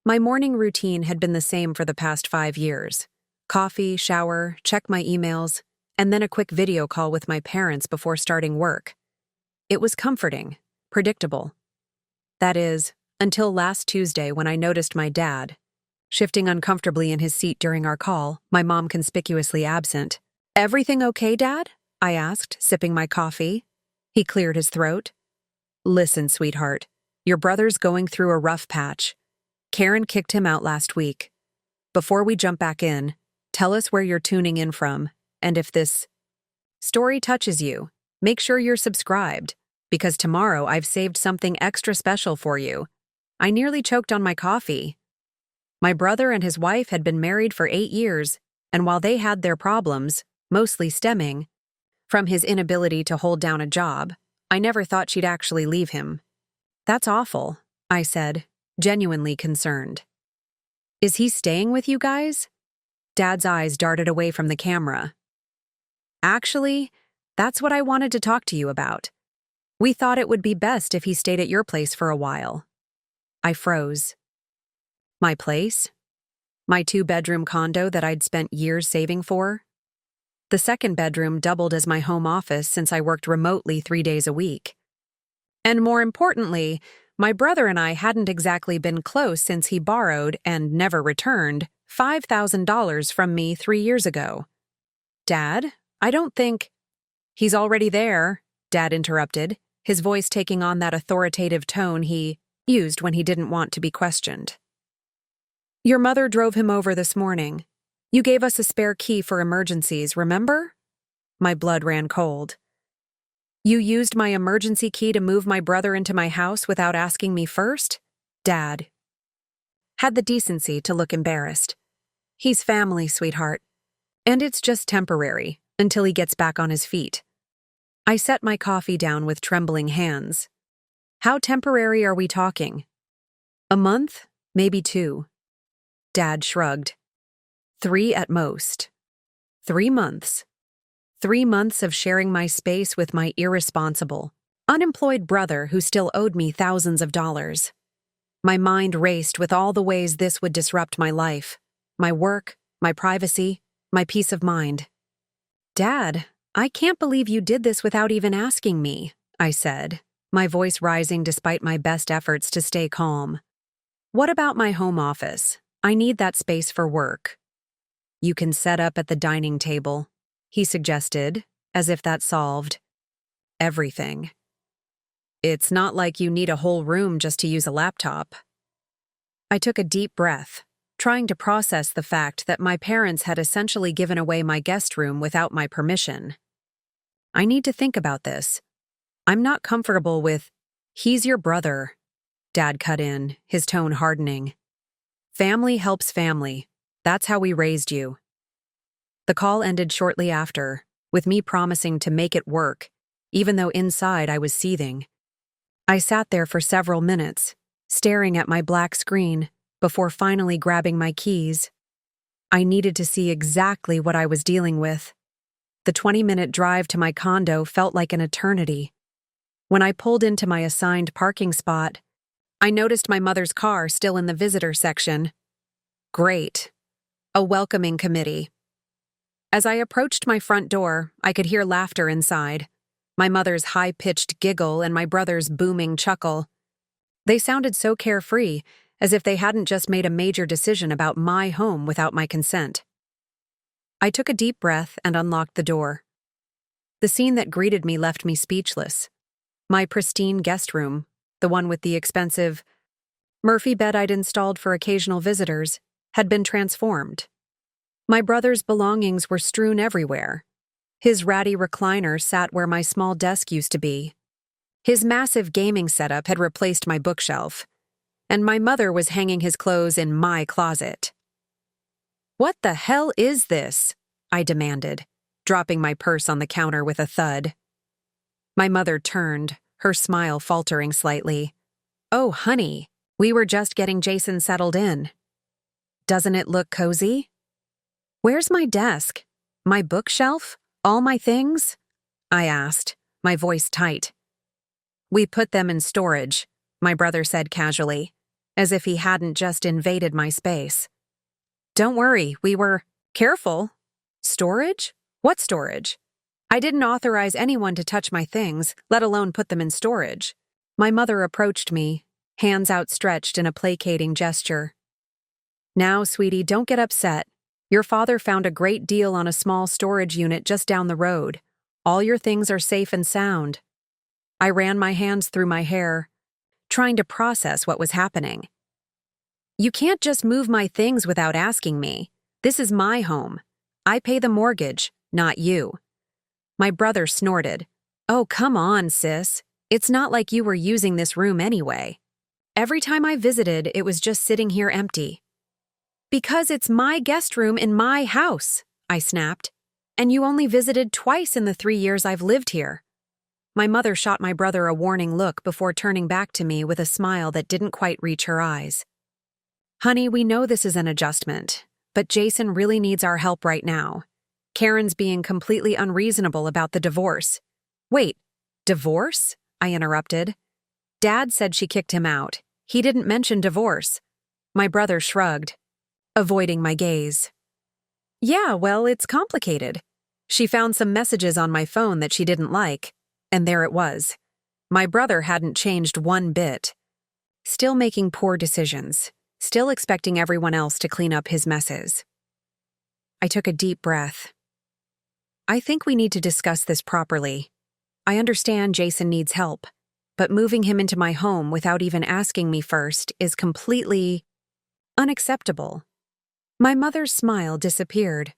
My morning routine had been the same for the past 5 years. Coffee, shower, check my emails, and then a quick video call with my parents before starting work. It was comforting, predictable. That is, until last Tuesday when I noticed my dad, shifting uncomfortably in his seat during our call, my mom conspicuously absent. "Everything okay, Dad?" I asked, sipping my coffee. He cleared his throat. "Listen, sweetheart, your brother's going through a rough patch. Karen kicked him out last week. Before we jump back in, tell us where you're tuning in from, and if this story touches you, make sure you're subscribed, because tomorrow I've saved something extra special for you." I nearly choked on my coffee. My brother and his wife had been married for 8 years, and while they had their problems, mostly stemming from his inability to hold down a job, I never thought she'd actually leave him. "That's awful," I said, genuinely concerned. "Is he staying with you guys?" Dad's eyes darted away from the camera. "Actually, that's what I wanted to talk to you about. We thought it would be best if he stayed at your place for a while." I froze. My place? My 2-bedroom condo that I'd spent years saving for? The second bedroom doubled as my home office since I worked remotely 3 days a week. And more importantly, my brother and I hadn't exactly been close since he borrowed and never returned $5,000 from me 3 years ago. "Dad, I don't think—" "He's already there," Dad interrupted, his voice taking on that authoritative tone he used when he didn't want to be questioned. "Your mother drove him over this morning. You gave us a spare key for emergencies, remember?" My blood ran cold. "You used my emergency key to move my brother into my house without asking me first?" Dad had the decency to look embarrassed. "He's family, sweetheart. And it's just temporary, until he gets back on his feet." I set my coffee down with trembling hands. "How temporary are we talking? A month? Maybe 2. Dad shrugged. 3 at most. 3 months. 3 months of sharing my space with my irresponsible, unemployed brother who still owed me thousands of dollars. My mind raced with all the ways this would disrupt my life, my work, my privacy, my peace of mind. "Dad, I can't believe you did this without even asking me," I said, my voice rising despite my best efforts to stay calm. "What about my home office? I need that space for work." "You can set up at the dining table," he suggested, as if that solved everything. "It's not like you need a whole room just to use a laptop." I took a deep breath, trying to process the fact that my parents had essentially given away my guest room without my permission. "I need to think about this. I'm not comfortable with—" "He's your brother," Dad cut in, his tone hardening. "Family helps family. That's how we raised you." The call ended shortly after, with me promising to make it work, even though inside I was seething. I sat there for several minutes, staring at my black screen, before finally grabbing my keys. I needed to see exactly what I was dealing with. The 20-minute drive to my condo felt like an eternity. When I pulled into my assigned parking spot, I noticed my mother's car still in the visitor section. Great. A welcoming committee. As I approached my front door, I could hear laughter inside, my mother's high-pitched giggle and my brother's booming chuckle. They sounded so carefree, as if they hadn't just made a major decision about my home without my consent. I took a deep breath and unlocked the door. The scene that greeted me left me speechless. My pristine guest room, the one with the expensive Murphy bed I'd installed for occasional visitors, had been transformed. My brother's belongings were strewn everywhere. His ratty recliner sat where my small desk used to be. His massive gaming setup had replaced my bookshelf, and my mother was hanging his clothes in my closet. "What the hell is this?" I demanded, dropping my purse on the counter with a thud. My mother turned, her smile faltering slightly. "Oh, honey, we were just getting Jason settled in. Doesn't it look cozy?" "Where's my desk? My bookshelf? All my things?" I asked, my voice tight. "We put them in storage," my brother said casually. as if he hadn't just invaded my space. Don't worry, we were careful. Storage? What storage? I didn't authorize anyone to touch my things, let alone put them in storage. My mother approached me, hands outstretched in a placating gesture. Now, sweetie, don't get upset. Your father found a great deal on a small storage unit just down the road. All your things are safe and sound. I ran my hands through my hair, trying to process what was happening. You can't just move my things without asking me. This is my home. I pay the mortgage, not you. My brother snorted. Oh, come on, sis. It's not like you were using this room anyway. Every time I visited, it was just sitting here empty. Because it's my guest room in my house, I snapped. And you only visited twice in the 3 years I've lived here. My mother shot my brother a warning look before turning back to me with a smile that didn't quite reach her eyes. Honey, we know this is an adjustment, but Jason really needs our help right now. Karen's being completely unreasonable about the divorce. Wait, divorce? I interrupted. Dad said she kicked him out. He didn't mention divorce. My brother shrugged, avoiding my gaze. Yeah, well, it's complicated. She found some messages on my phone that she didn't like, and there it was. My brother hadn't changed one bit. Still making poor decisions, still expecting everyone else to clean up his messes. I took a deep breath. I think we need to discuss this properly. I understand Jason needs help, but moving him into my home without even asking me first is completely unacceptable. My mother's smile disappeared.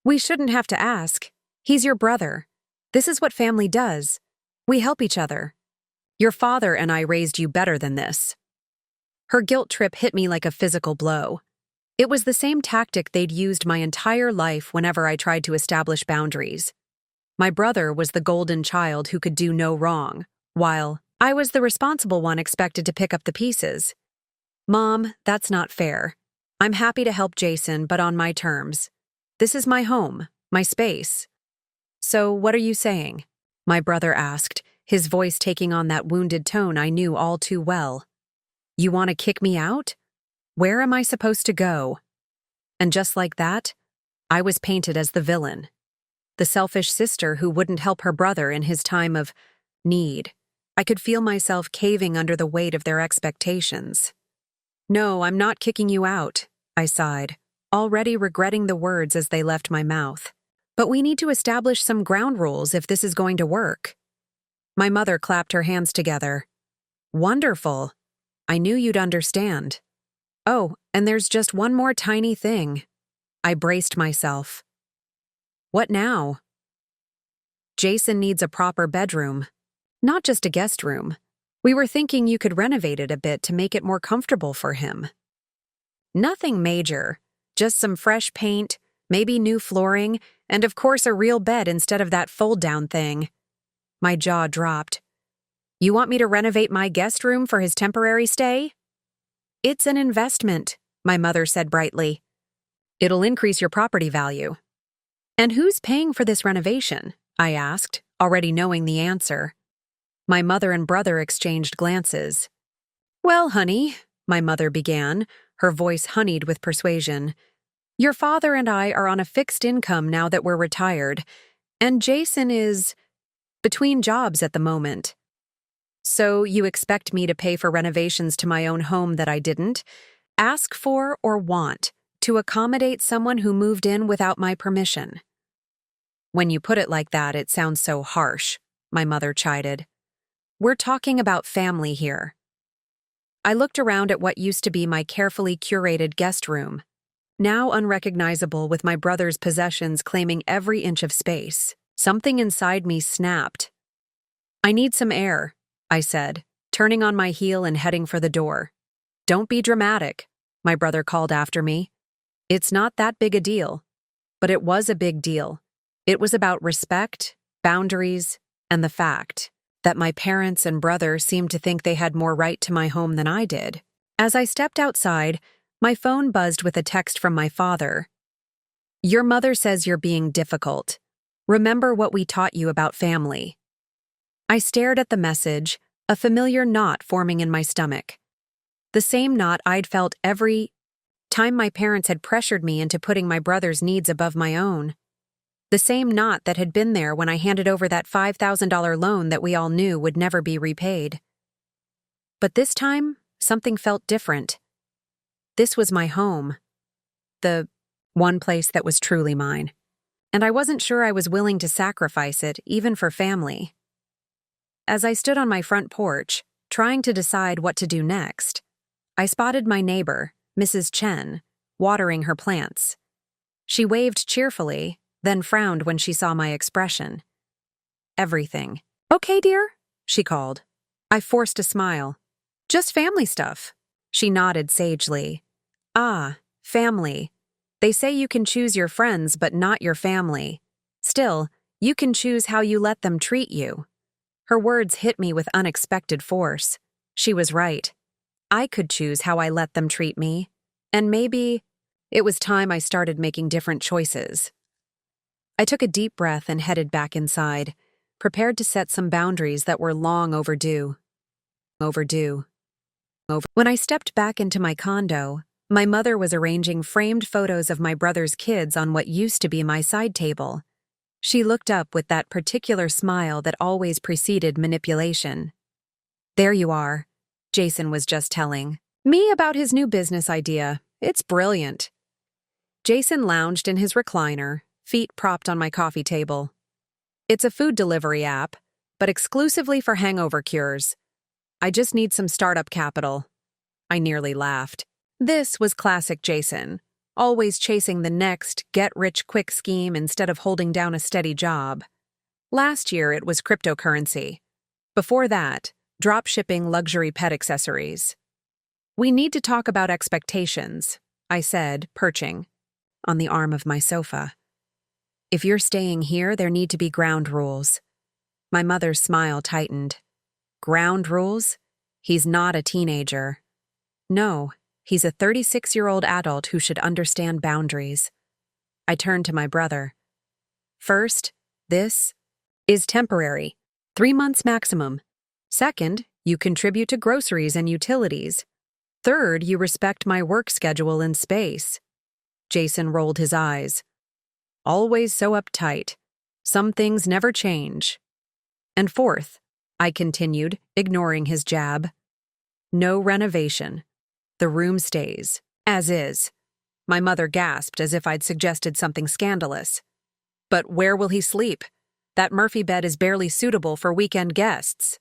We shouldn't have to ask. He's your brother. This is what family does. We help each other. Your father and I raised you better than this. Her guilt trip hit me like a physical blow. It was the same tactic they'd used my entire life whenever I tried to establish boundaries. My brother was the golden child who could do no wrong, while I was the responsible one expected to pick up the pieces. Mom, that's not fair. I'm happy to help Jason, but on my terms. This is my home, my space. So what are you saying? My brother asked, his voice taking on that wounded tone I knew all too well. You want to kick me out? Where am I supposed to go? And just like that, I was painted as the villain. The selfish sister who wouldn't help her brother in his time of need. I could feel myself caving under the weight of their expectations. No, I'm not kicking you out, I sighed, already regretting the words as they left my mouth. But we need to establish some ground rules if this is going to work. My mother clapped her hands together. Wonderful. I knew you'd understand. Oh, and there's just one more tiny thing. I braced myself. What now? Jason needs a proper bedroom, not just a guest room. We were thinking you could renovate it a bit to make it more comfortable for him. Nothing major, just some fresh paint, maybe new flooring, and of course a real bed instead of that fold-down thing. My jaw dropped. You want me to renovate my guest room for his temporary stay? It's an investment, my mother said brightly. It'll increase your property value. And who's paying for this renovation? I asked, already knowing the answer. My mother and brother exchanged glances. Well, honey, my mother began, her voice honeyed with persuasion. Your father and I are on a fixed income now that we're retired, and Jason is between jobs at the moment. So you expect me to pay for renovations to my own home that I didn't ask for or want to accommodate someone who moved in without my permission? When you put it like that, it sounds so harsh, my mother chided. We're talking about family here. I looked around at what used to be my carefully curated guest room, now unrecognizable with my brother's possessions claiming every inch of space. Something inside me snapped. I need some air, I said, turning on my heel and heading for the door. Don't be dramatic, my brother called after me. It's not that big a deal. But it was a big deal. It was about respect, boundaries, and the fact that my parents and brother seemed to think they had more right to my home than I did. As I stepped outside, my phone buzzed with a text from my father. Your mother says you're being difficult. Remember what we taught you about family. I stared at the message, a familiar knot forming in my stomach. The same knot I'd felt every time my parents had pressured me into putting my brother's needs above my own. The same knot that had been there when I handed over that $5,000 loan that we all knew would never be repaid. But this time, something felt different. This was my home. The one place that was truly mine. And I wasn't sure I was willing to sacrifice it, even for family. As I stood on my front porch, trying to decide what to do next, I spotted my neighbor, Mrs. Chen, watering her plants. She waved cheerfully, then frowned when she saw my expression. Everything. "Okay, dear," she called. I forced a smile. "Just family stuff." She nodded sagely. "Ah, family. They say you can choose your friends but not your family. Still, you can choose how you let them treat you." Her words hit me with unexpected force. She was right. I could choose how I let them treat me. And maybe it was time I started making different choices. I took a deep breath and headed back inside, prepared to set some boundaries that were long overdue. When I stepped back into my condo, my mother was arranging framed photos of my brother's kids on what used to be my side table. She looked up with that particular smile that always preceded manipulation. "There you are," Jason was just telling me about his new business idea. "It's brilliant." Jason lounged in his recliner, feet propped on my coffee table. "It's a food delivery app, but exclusively for hangover cures. I just need some startup capital." I nearly laughed. This was classic Jason, always chasing the next get-rich-quick scheme instead of holding down a steady job. Last year it was cryptocurrency. Before that, drop-shipping luxury pet accessories. "We need to talk about expectations," I said, perching on the arm of my sofa. "If you're staying here, there need to be ground rules." My mother's smile tightened. "Ground rules? He's not a teenager." "No, he's a 36-year-old adult who should understand boundaries." I turned to my brother. "First, this is temporary, 3 months maximum. Second, you contribute to groceries and utilities. Third, you respect my work schedule and space." Jason rolled his eyes. "Always so uptight. Some things never change." "And fourth," I continued, ignoring his jab, "no renovation. The room stays, as is." My mother gasped as if I'd suggested something scandalous. "But where will he sleep? That Murphy bed is barely suitable for weekend guests."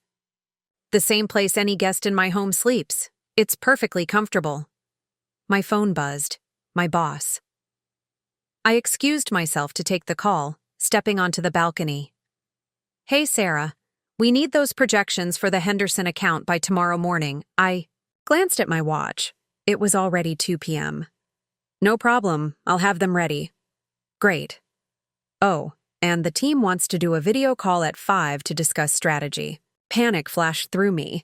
"The same place any guest in my home sleeps. It's perfectly comfortable." My phone buzzed. My boss. I excused myself to take the call, stepping onto the balcony. "Hey, Sarah. We need those projections for the Henderson account by tomorrow morning." I glanced at my watch. It was already 2 p.m. "No problem. I'll have them ready." "Great. Oh, and the team wants to do a video call at 5 to discuss strategy." Panic flashed through me.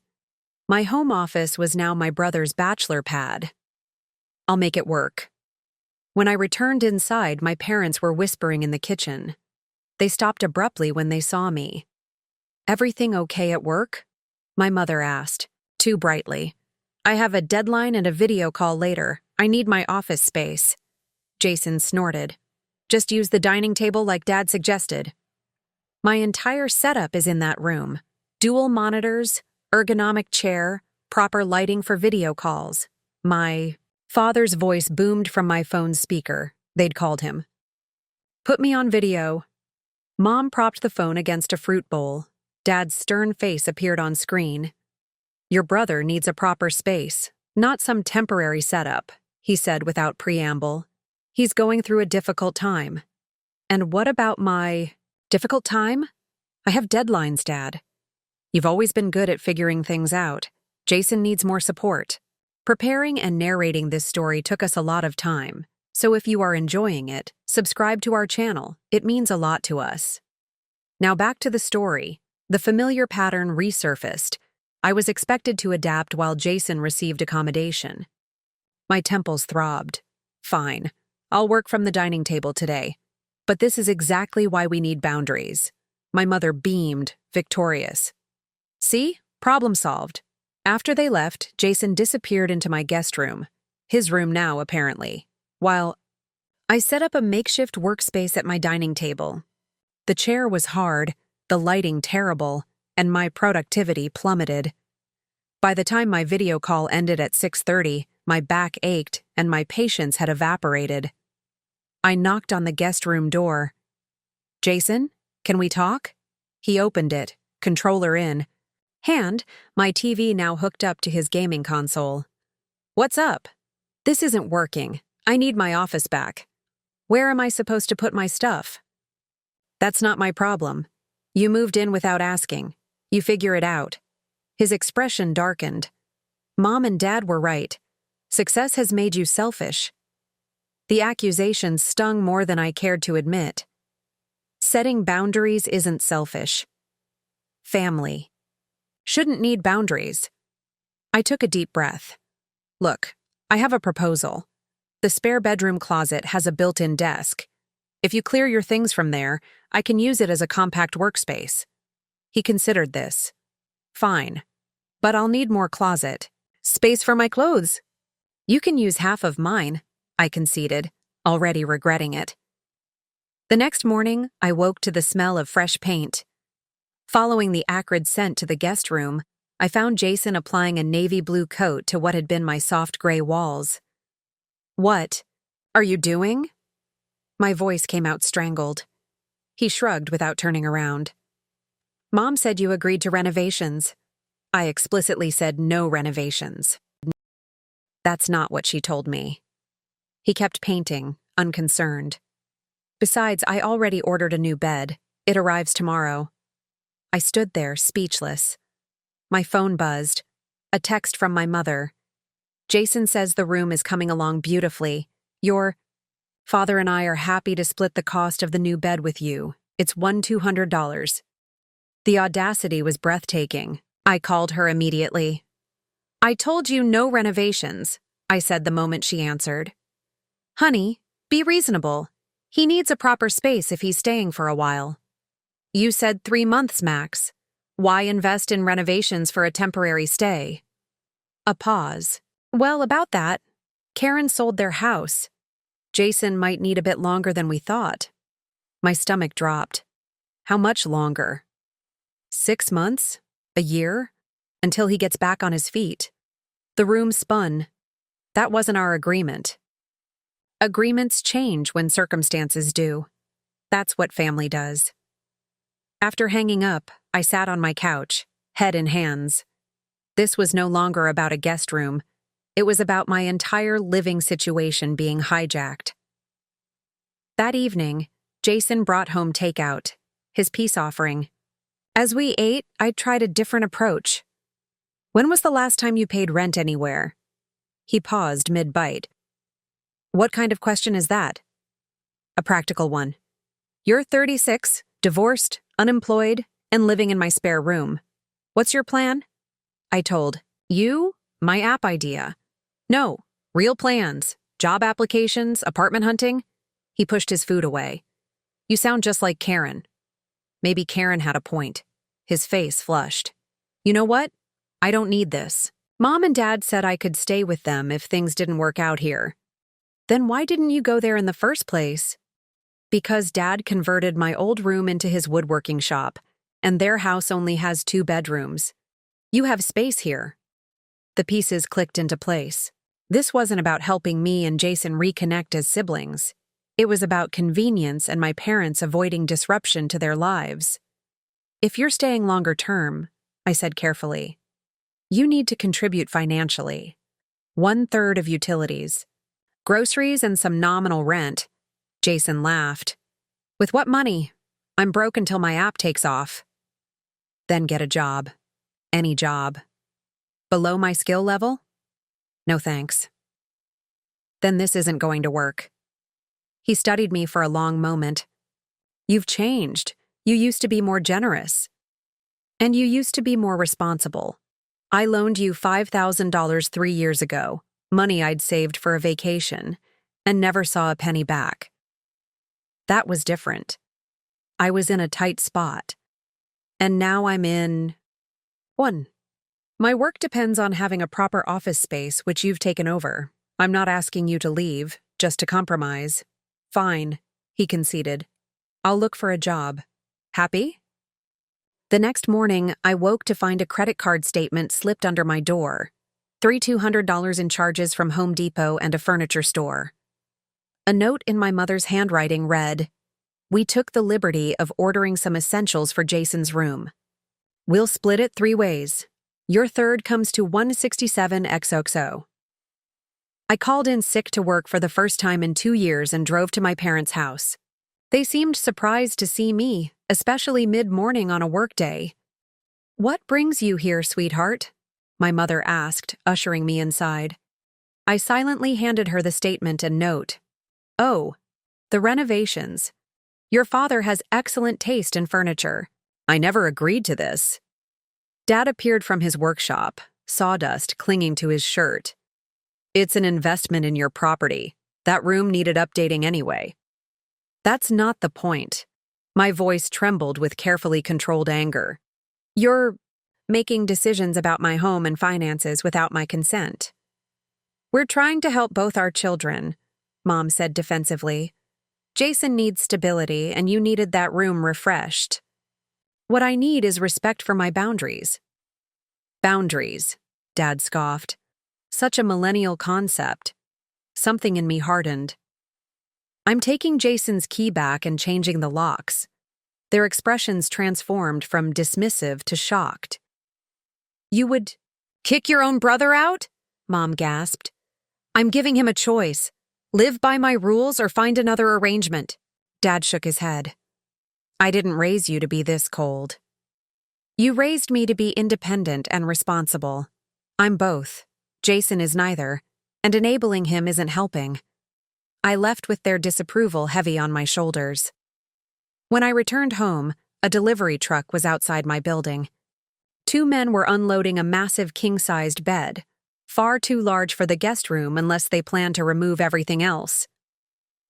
My home office was now my brother's bachelor pad. "I'll make it work." When I returned inside, my parents were whispering in the kitchen. They stopped abruptly when they saw me. "Everything okay at work?" my mother asked, too brightly. "I have a deadline and a video call later. I need my office space." Jason snorted. "Just use the dining table like Dad suggested." My entire setup is in that room. Dual monitors, ergonomic chair, proper lighting for video calls. My father's voice boomed from my phone's speaker. They'd called him. "Put me on video." Mom propped the phone against a fruit bowl. Dad's stern face appeared on screen. "Your brother needs a proper space, not some temporary setup," he said without preamble. "He's going through a difficult time." "And what about my difficult time?" "I have deadlines, Dad." "You've always been good at figuring things out. Jason needs more support." Preparing and narrating this story took us a lot of time, so if you are enjoying it, subscribe to our channel. It means a lot to us. Now back to the story. The familiar pattern resurfaced. I was expected to adapt while Jason received accommodation. My temples throbbed. "Fine. I'll work from the dining table today. But this is exactly why we need boundaries." My mother beamed, victorious. "See? Problem solved." After they left, Jason disappeared into my guest room, his room now, apparently, while I set up a makeshift workspace at my dining table. The chair was hard, the lighting terrible, and my productivity plummeted. By the time my video call ended at 6:30, my back ached and my patience had evaporated. I knocked on the guest room door. "Jason, can we talk?" He opened it, controller in hand, my TV now hooked up to his gaming console. "What's up?" "This isn't working. I need my office back." "Where am I supposed to put my stuff?" "That's not my problem. You moved in without asking. You figure it out." His expression darkened. "Mom and Dad were right. Success has made you selfish." The accusations stung more than I cared to admit. Setting boundaries isn't selfish. Family shouldn't need boundaries. I took a deep breath. "Look, I have a proposal. The spare bedroom closet has a built-in desk. If you clear your things from there, I can use it as a compact workspace." He considered this. "Fine. But I'll need more closet space for my clothes." "You can use half of mine," I conceded, already regretting it. The next morning, I woke to the smell of fresh paint. Following the acrid scent to the guest room, I found Jason applying a navy blue coat to what had been my soft gray walls. "What are you doing?" My voice came out strangled. He shrugged without turning around. "Mom said you agreed to renovations." I explicitly said no renovations. That's not what she told me. He kept painting, unconcerned. "Besides, I already ordered a new bed. It arrives tomorrow." I stood there, speechless. My phone buzzed. A text from my mother. "Jason says the room is coming along beautifully. Your father and I are happy to split the cost of the new bed with you. It's $200. The audacity was breathtaking. I called her immediately. "I told you no renovations," I said the moment she answered. "Honey, be reasonable. He needs a proper space if he's staying for a while." "You said 3 months max. Why invest in renovations for a temporary stay?" A pause. "Well, about that. Karen sold their house. Jason might need a bit longer than we thought." My stomach dropped. How much longer? 6 months? A year? Until he gets back on his feet. The room spun. That wasn't our agreement. Agreements change when circumstances do. That's what family does. After hanging up, I sat on my couch, head in hands. This was no longer about a guest room. It was about my entire living situation being hijacked. That evening, Jason brought home takeout, his peace offering. As we ate, I tried a different approach. "When was the last time you paid rent anywhere?" He paused mid-bite. "What kind of question is that?" "A practical one. You're 36, divorced, unemployed, and living in my spare room. What's your plan?" I told. "You? My app idea." "No, real plans. Job applications, apartment hunting." He pushed his food away. "You sound just like Karen." Maybe Karen had a point. His face flushed. "You know what? I don't need this. Mom and Dad said I could stay with them if things didn't work out here." "Then why didn't you go there in the first place?" "Because Dad converted my old room into his woodworking shop, and their house only has 2 bedrooms. You have space here." The pieces clicked into place. This wasn't about helping me and Jason reconnect as siblings. It was about convenience and my parents avoiding disruption to their lives. "If you're staying longer term," I said carefully, "you need to contribute financially. 1/3 of utilities. Groceries and some nominal rent." Jason laughed. "With what money? I'm broke until my app takes off." "Then get a job. Any job. Below my skill level? No thanks." "Then this isn't going to work." He studied me for a long moment. "You've changed. You used to be more generous. And you used to be more responsible. I loaned you $5,000 3 years ago, money I'd saved for a vacation, and never saw a penny back. That was different. I was in a tight spot. And now I'm in one. My work depends on having a proper office space, which you've taken over. I'm not asking you to leave, just to compromise. Fine, he conceded. I'll look for a job. Happy? The next morning, I woke to find a credit card statement slipped under my door. $200 in charges from Home Depot and a furniture store. A note in my mother's handwriting read, "We took the liberty of ordering some essentials for Jason's room. We'll split it 3 ways. Your third comes to 167 XOXO. I called in sick to work for the first time in 2 years and drove to my parents' house. They seemed surprised to see me, especially mid-morning on a workday. "What brings you here, sweetheart?" my mother asked, ushering me inside. I silently handed her the statement and note. "Oh, the renovations. Your father has excellent taste in furniture. I never agreed to this." Dad appeared from his workshop, sawdust clinging to his shirt. "It's an investment in your property. That room needed updating anyway." "That's not the point." My voice trembled with carefully controlled anger. "You're making decisions about my home and finances without my consent." "We're trying to help both our children," Mom said defensively. "Jason needs stability, and you needed that room refreshed. What I need is respect for my boundaries." "Boundaries," Dad scoffed. Such a millennial concept. Something in me hardened. "I'm taking Jason's key back and changing the locks." Their expressions transformed from dismissive to shocked. "You would kick your own brother out?" Mom gasped. "I'm giving him a choice. Live by my rules or find another arrangement." Dad shook his head. "I didn't raise you to be this cold. You raised me to be independent and responsible. I'm both. Jason is neither, and enabling him isn't helping." I left with their disapproval heavy on my shoulders. When I returned home, a delivery truck was outside my building. 2 men were unloading a massive king-sized bed, far too large for the guest room unless they planned to remove everything else.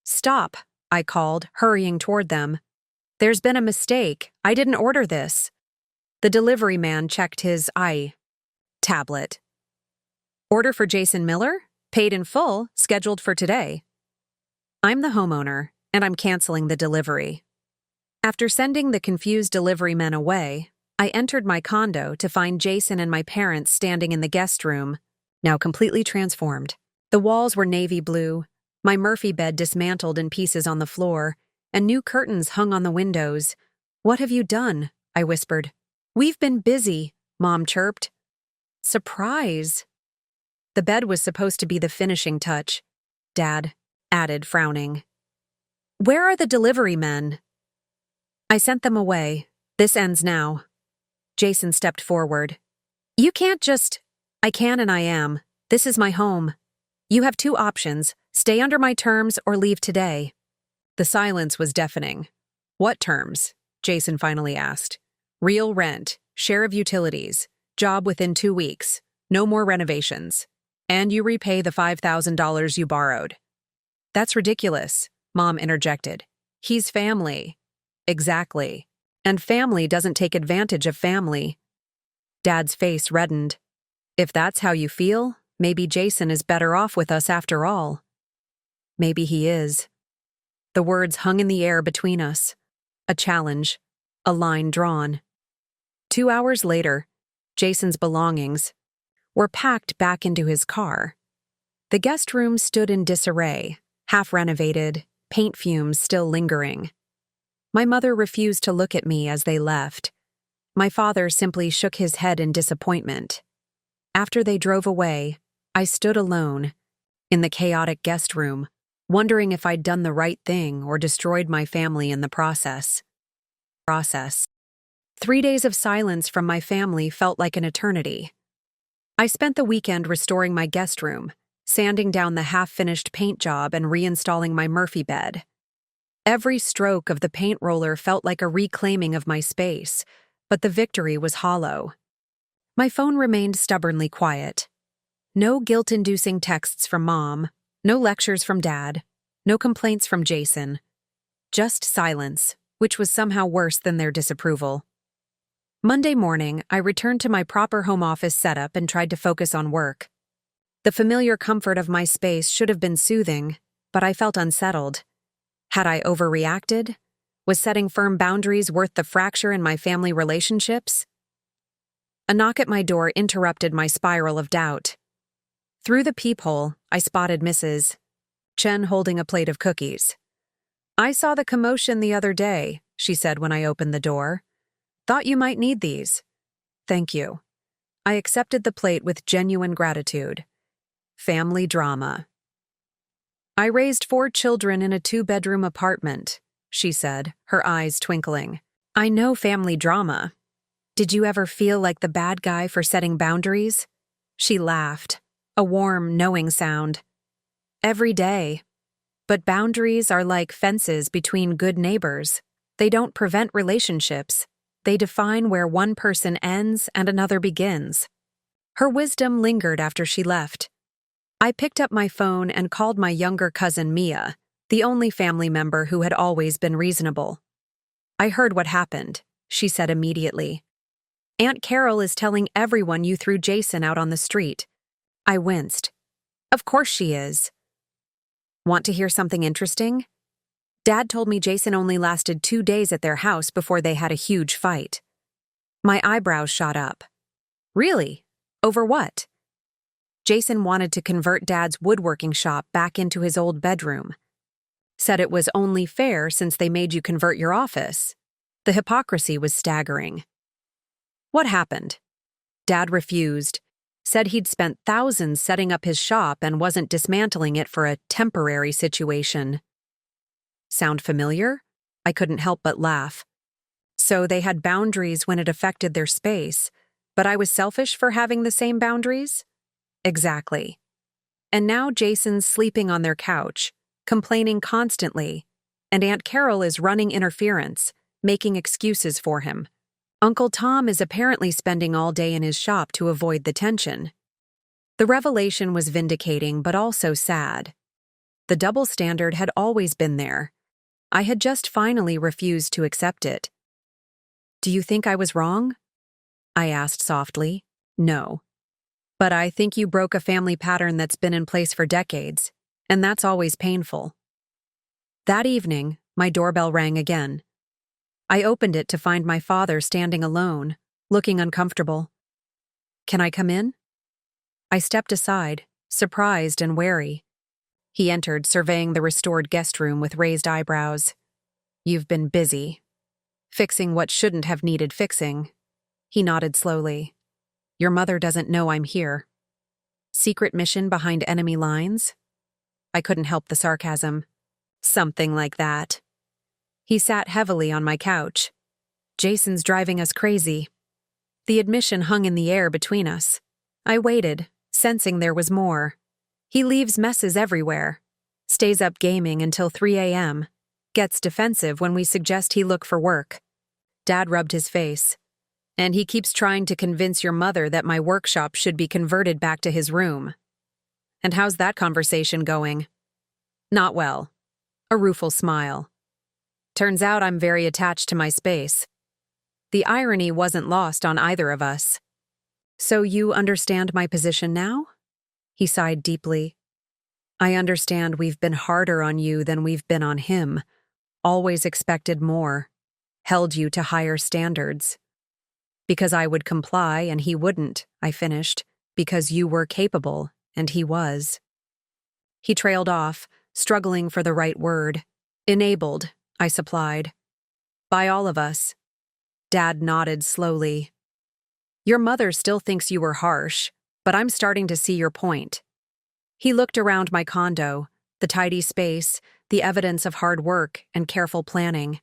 "Stop," I called, hurrying toward them. "There's been a mistake. I didn't order this." The delivery man checked his tablet. "Order for Jason Miller? Paid in full, scheduled for today." "I'm the homeowner, and I'm canceling the delivery." After sending the confused delivery men away, I entered my condo to find Jason and my parents standing in the guest room, now completely transformed. The walls were navy blue, my Murphy bed dismantled in pieces on the floor, and new curtains hung on the windows. "What have you done?" I whispered. "We've been busy," Mom chirped. "Surprise." The bed was supposed to be the finishing touch, Dad added, frowning. "Where are the delivery men?" "I sent them away. This ends now." Jason stepped forward. "You can't just—" "I can and I am. This is my home. You have 2 options, stay under my terms or leave today." The silence was deafening. "What terms?" Jason finally asked. "Real rent, share of utilities, job within 2 weeks, no more renovations. And you repay the $5,000 you borrowed." "That's ridiculous," Mom interjected. "He's family." "Exactly. And family doesn't take advantage of family." Dad's face reddened. "If that's how you feel, maybe Jason is better off with us after all." "Maybe he is." The words hung in the air between us. A challenge. A line drawn. 2 hours later, Jason's belongings were packed back into his car. The guest room stood in disarray, half-renovated, paint fumes still lingering. My mother refused to look at me as they left. My father simply shook his head in disappointment. After they drove away, I stood alone, in the chaotic guest room, wondering if I'd done the right thing or destroyed my family in the process. 3 days of silence from my family felt like an eternity. I spent the weekend restoring my guest room, sanding down the half-finished paint job and reinstalling my Murphy bed. Every stroke of the paint roller felt like a reclaiming of my space, but the victory was hollow. My phone remained stubbornly quiet. No guilt-inducing texts from Mom, no lectures from Dad, no complaints from Jason. Just silence, which was somehow worse than their disapproval. Monday morning, I returned to my proper home office setup and tried to focus on work. The familiar comfort of my space should have been soothing, but I felt unsettled. Had I overreacted? Was setting firm boundaries worth the fracture in my family relationships? A knock at my door interrupted my spiral of doubt. Through the peephole, I spotted Mrs. Chen holding a plate of cookies. "I saw the commotion the other day," she said when I opened the door. "Thought you might need these." "Thank you." I accepted the plate with genuine gratitude. Family drama. "I raised 4 children in a 2-bedroom apartment," she said, her eyes twinkling. "I know family drama. Did you ever feel like the bad guy for setting boundaries?" She laughed, a warm, knowing sound. "Every day. But boundaries are like fences between good neighbors. They don't prevent relationships. They define where one person ends and another begins." Her wisdom lingered after she left. I picked up my phone and called my younger cousin Mia, the only family member who had always been reasonable. "I heard what happened," she said immediately. "Aunt Carol is telling everyone you threw Jason out on the street." I winced. "Of course she is." "Want to hear something interesting?" Dad told me Jason only lasted 2 days at their house before they had a huge fight. My eyebrows shot up. "Really? Over what?" "Jason wanted to convert Dad's woodworking shop back into his old bedroom. Said it was only fair since they made you convert your office." The hypocrisy was staggering. "What happened?" Dad refused. Said he'd spent thousands setting up his shop and wasn't dismantling it for a temporary situation. Sound familiar? I couldn't help but laugh. So they had boundaries when it affected their space, but I was selfish for having the same boundaries? Exactly. And now Jason's sleeping on their couch, complaining constantly, and Aunt Carol is running interference, making excuses for him. Uncle Tom is apparently spending all day in his shop to avoid the tension. The revelation was vindicating but also sad. The double standard had always been there. I had just finally refused to accept it. "Do you think I was wrong?" I asked softly. "No. But I think you broke a family pattern that's been in place for decades, and that's always painful." That evening, my doorbell rang again. I opened it to find my father standing alone, looking uncomfortable. "Can I come in?" I stepped aside, surprised and wary. He entered, surveying the restored guest room with raised eyebrows. "You've been busy. Fixing what shouldn't have needed fixing." He nodded slowly. "Your mother doesn't know I'm here." Secret mission behind enemy lines? I couldn't help the sarcasm. Something like that. He sat heavily on my couch. "Jason's driving us crazy." The admission hung in the air between us. I waited, sensing there was more. "He leaves messes everywhere. Stays up gaming until 3 a.m. Gets defensive when we suggest he look for work." Dad rubbed his face. "And he keeps trying to convince your mother that my workshop should be converted back to his room." "And how's that conversation going?" "Not well." A rueful smile. "Turns out I'm very attached to my space." The irony wasn't lost on either of us. "So you understand my position now?" He sighed deeply. "I understand we've been harder on you than we've been on him. Always expected more. Held you to higher standards." "Because I would comply and he wouldn't," I finished. "Because you were capable and he was." He trailed off, struggling for the right word. "Enabled," I supplied. "By all of us." Dad nodded slowly. "Your mother still thinks you were harsh, but I'm starting to see your point." He looked around my condo, the tidy space, the evidence of hard work and careful planning.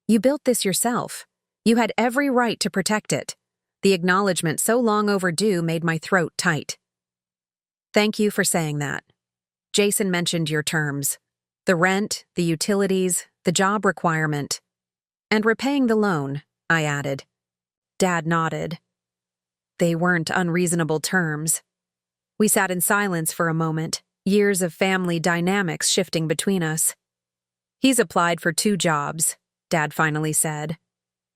"You built this yourself. You had every right to protect it." The acknowledgement so long overdue made my throat tight. "Thank you for saying that. Jason mentioned your terms. The rent, the utilities, the job requirement. And repaying the loan," I added. Dad nodded. They weren't unreasonable terms. We sat in silence for a moment, years of family dynamics shifting between us. "He's applied for 2 jobs," Dad finally said.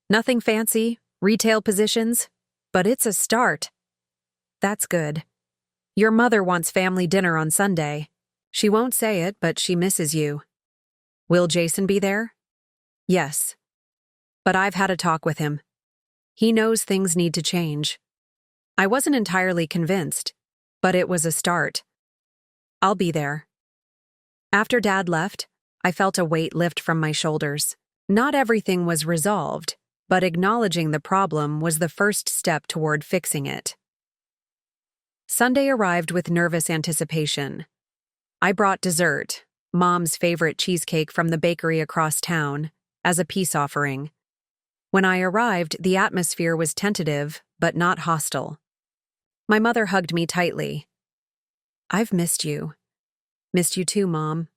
"Nothing fancy, Retail positions? But it's a start. That's good. Your mother wants family dinner on Sunday. She won't say it, but she misses you. Will Jason be there? Yes. But I've had a talk with him. He knows things need to change. I wasn't entirely convinced, but it was a start. I'll be there. After Dad left, I felt a weight lift from my shoulders. Not everything was resolved, but acknowledging the problem was the first step toward fixing it. Sunday arrived with nervous anticipation. I brought dessert, Mom's favorite cheesecake from the bakery across town, as a peace offering. When I arrived, the atmosphere was tentative, but not hostile. My mother hugged me tightly. I've missed you. Missed you too, Mom.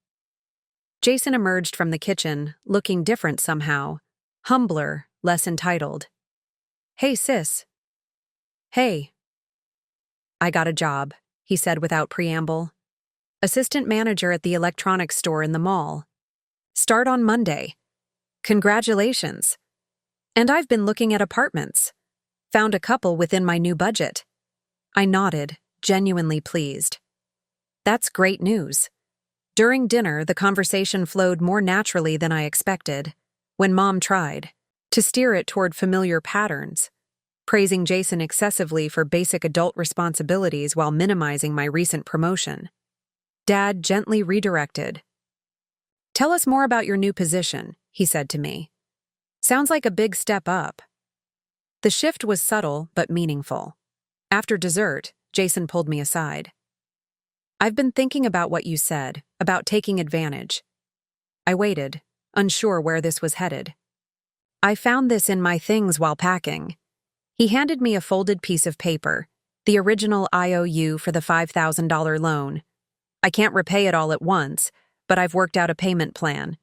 Jason emerged from the kitchen, looking different somehow. Humbler, less entitled. Hey, sis. Hey. I got a job, he said without preamble. Assistant manager at the electronics store in the mall. Start on Monday. Congratulations. And I've been looking at apartments. Found a couple within my new budget. I nodded, genuinely pleased. That's great news. During dinner, the conversation flowed more naturally than I expected, when Mom tried to steer it toward familiar patterns, praising Jason excessively for basic adult responsibilities while minimizing my recent promotion. Dad gently redirected. Tell us more about your new position, he said to me. Sounds like a big step up. The shift was subtle but meaningful. After dessert, Jason pulled me aside. I've been thinking about what you said, about taking advantage. I waited, unsure where this was headed. I found this in my things while packing. He handed me a folded piece of paper, the original IOU for the $5,000 loan. I can't repay it all at once, but I've worked out a payment plan.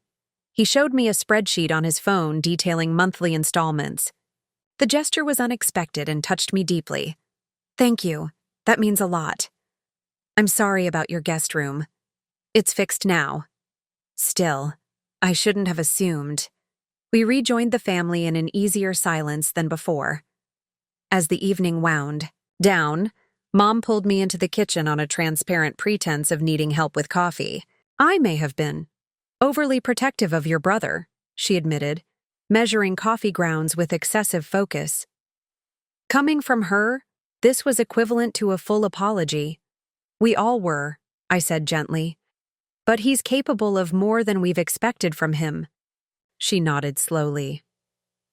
He showed me a spreadsheet on his phone detailing monthly installments. The gesture was unexpected and touched me deeply. Thank you. That means a lot. I'm sorry about your guest room. It's fixed now. Still, I shouldn't have assumed. We rejoined the family in an easier silence than before. As the evening wound down, Mom pulled me into the kitchen on a transparent pretense of needing help with coffee. I may have been overly protective of your brother, she admitted, measuring coffee grounds with excessive focus. Coming from her, this was equivalent to a full apology. We all were, I said gently. But he's capable of more than we've expected from him. She nodded slowly.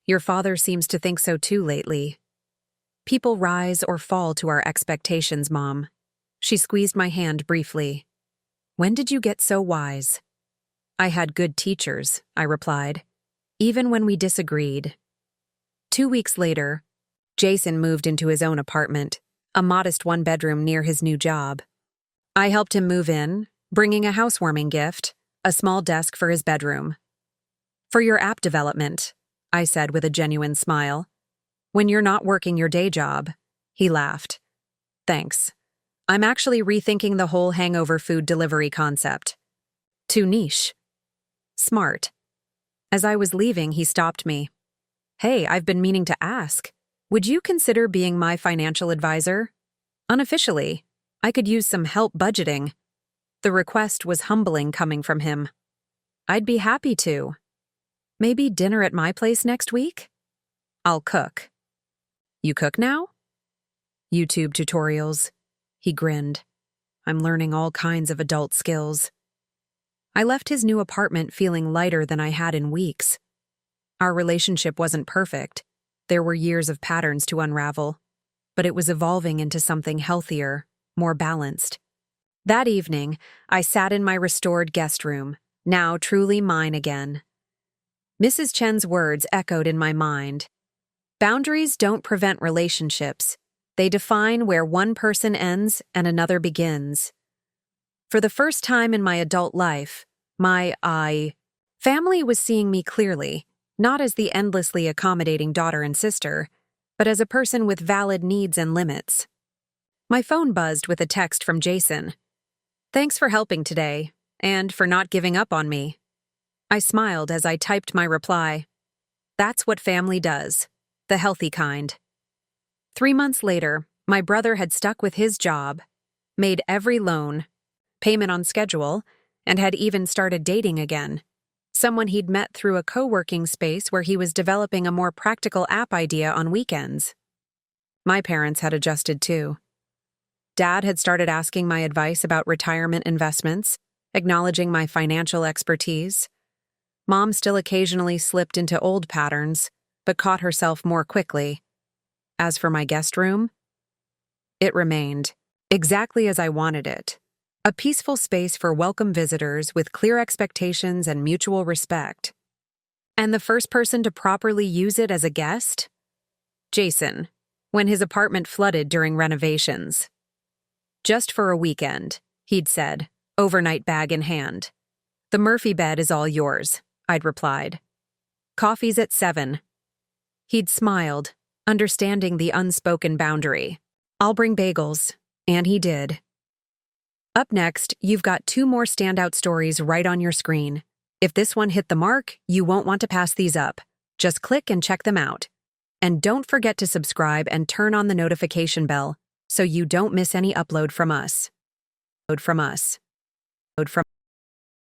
Your father seems to think so too lately. People rise or fall to our expectations, Mom. She squeezed my hand briefly. When did you get so wise? I had good teachers, I replied, even when we disagreed. 2 weeks later, Jason moved into his own apartment, a modest one-bedroom near his new job. I helped him move in, bringing a housewarming gift, a small desk for his bedroom. For your app development, I said with a genuine smile. When you're not working your day job, he laughed. Thanks. I'm actually rethinking the whole hangover food delivery concept. Too niche. Smart. As I was leaving, he stopped me. Hey, I've been meaning to ask. Would you consider being my financial advisor? Unofficially, I could use some help budgeting. The request was humbling coming from him. I'd be happy to. Maybe dinner at my place next week? I'll cook. You cook now? YouTube tutorials. He grinned. I'm learning all kinds of adult skills. I left his new apartment feeling lighter than I had in weeks. Our relationship wasn't perfect. There were years of patterns to unravel, but it was evolving into something healthier, more balanced. That evening, I sat in my restored guest room, now truly mine again. Mrs. Chen's words echoed in my mind. Boundaries don't prevent relationships. They define where one person ends and another begins. For the first time in my adult life, my family was seeing me clearly, not as the endlessly accommodating daughter and sister, but as a person with valid needs and limits. My phone buzzed with a text from Jason. Thanks for helping today, and for not giving up on me. I smiled as I typed my reply. That's what family does. the healthy kind. 3 months later, my brother had stuck with his job, made every loan, payment on schedule, and had even started dating again. Someone he'd met through a co-working space where he was developing a more practical app idea on weekends. My parents had adjusted too. Dad had started asking my advice about retirement investments, acknowledging my financial expertise. Mom still occasionally slipped into old patterns, but caught herself more quickly. As for my guest room, it remained exactly as I wanted it. A peaceful space for welcome visitors with clear expectations and mutual respect. And the first person to properly use it as a guest? Jason, when his apartment flooded during renovations. Just for a weekend, he'd said, overnight bag in hand. The Murphy bed is all yours, I'd replied. Coffee's at 7. He'd smiled, understanding the unspoken boundary. I'll bring bagels, and he did. Up next, you've got 2 more standout stories right on your screen. If this one hit the mark, you won't want to pass these up. Just click and check them out. And don't forget to subscribe and turn on the notification bell so you don't miss any upload from us.